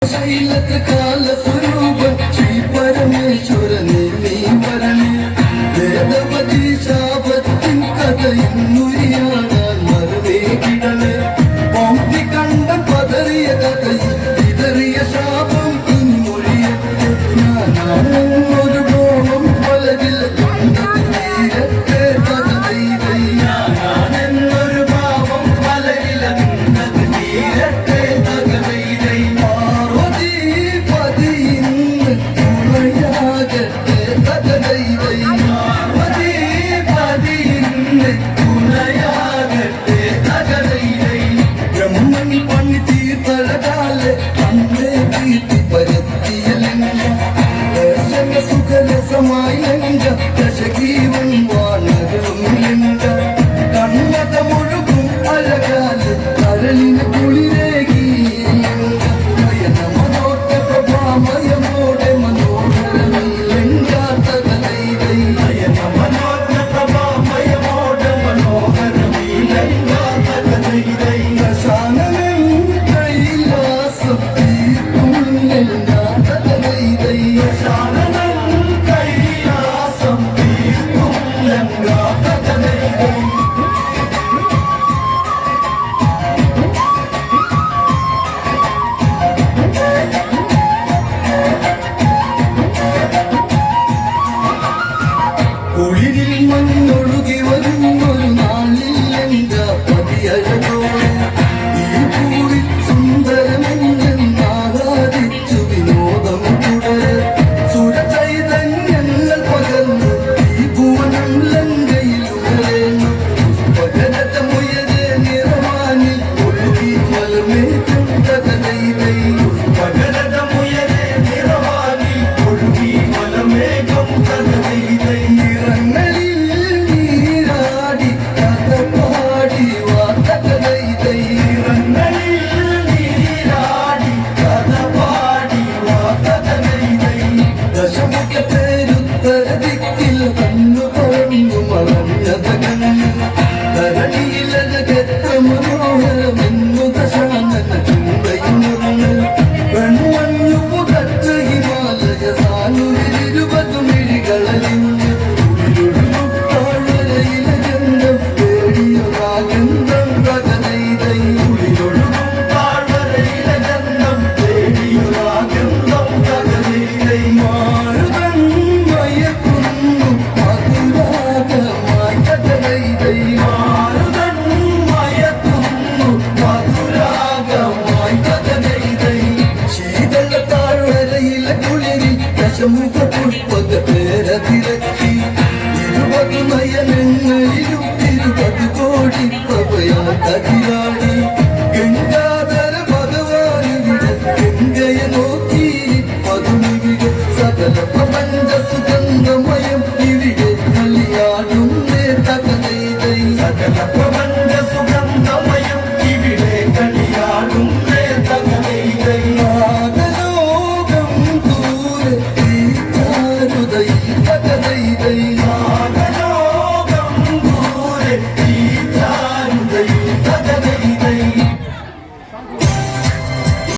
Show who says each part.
Speaker 1: काल स्वरूप श्री परमेश्वरने मी वरणे वेदवती शापत्ति कथयुरियाण मरवे किडणे पौंति कंड पदरिय कथय इदरिय शापम इन मொழியത്തെ ഞാനൊരു ബോധം പലകിൽ തീരത്തെ തകതൈതൈ ഞാനെന്നൊരു ഭാവം പലകിൽ തീരത്തെ തകതൈതൈ ब्रह्मणि पणि तीर्थळगाले अन्ने कीर्ति परत्तियलिंग दर्शन सुखरसमायंग दशजीवन वानरुं लिंग कण्णद मुഴുകും അഴകാല് കരളിന് കുളിരേകി നയന മനോജ്ഞ പ്രഭാമയമോടെ മനോഹരമീലങ്കാത്ത കഥൈതൈ നയന മനോജ്ഞ പ്രഭാമയമോടെ മനോഹരമീലങ്കാത്ത കഥൈതൈ ദശാനനം കൈലാസം തീർക്കുംലങ്കാത്ത കഥൈതൈ ദശാനനം കൈലാസം തീർക്കുംലങ്കാത്ത കഥൈതൈ കുളിരിൽ മഞ്ഞൊഴുകി വരുന്നൊരു നാളിൽ എന്താ പതിയഴകോടെ ഈ പൂവിൽ സുന്ദരമെന്നാഹാദിച്ചു വിനോദം തുടരെ സുരചൈതന്യങ്ങൾ പകർന്നു ഈ ഭുവനം ലങ്കയിലുടരുന്നു പകരതമുയരെ നിറവാനിൽ ഒഴുകി മലമേറ്റം തകതൈതൈ പകരതമുയരെ നിറവാനിൽ ഒഴുകി മലമേഘം തകതൈതൈ ദശമുഖത്തേരുത്തരദിക്കിൽ കണ്ണു പറഞ്ഞു മറഞ്ഞതകന്ന് ധരണിയിലകത്ര മനോഹരമെന്നു ദശാനന ചുംബയുണർന്ന് പെൺമഞ്ഞു പുതച്ച ഹിമാലയ സാനുവിരുപതു മിഴികളലിഞ്ഞ് ഉരുളൊഴുകും താഴ്വരയിലെ ഗന്ധം തേടിയൊരാഗന്ധം തകതൈതൈ ഉരുളൊഴുകും താഴ്വരയിലെ ഗന്ധം തേടിയൊരാഗന്ധം തകതൈതൈ മാരുതൻ മയക്കുന്നു മധുരാഗമായി തകതൈതൈ മാരുതൻ മയക്കുന്നു മധുരാഗമായി തകതൈതൈ ശീതള താഴ്വരയിലെ കുളിരിൽ ദശമുഖ പുഷ്പക പേരതിരക്കി 20 നയനങ്ങളിലും 20 കോടി പ്രഭയാ കതിരാടി ഗംഗാധര ഭഗവാനിവിടെ ഗംഗയ നോക്കി പതുമിവിടെ സകല പ്രപഞ്ച സുഗന്ധമയം ഇവിടെ കളിയാടുന്നേ തകതൈതൈ സകല പ്രപഞ്ച സുഗന്ധമയം ഇവിടെ കളിയാടുന്നേ തകതൈതൈ നാഗലോകം ദൂരെ തീ ചാരുതൈ തകതൈതൈ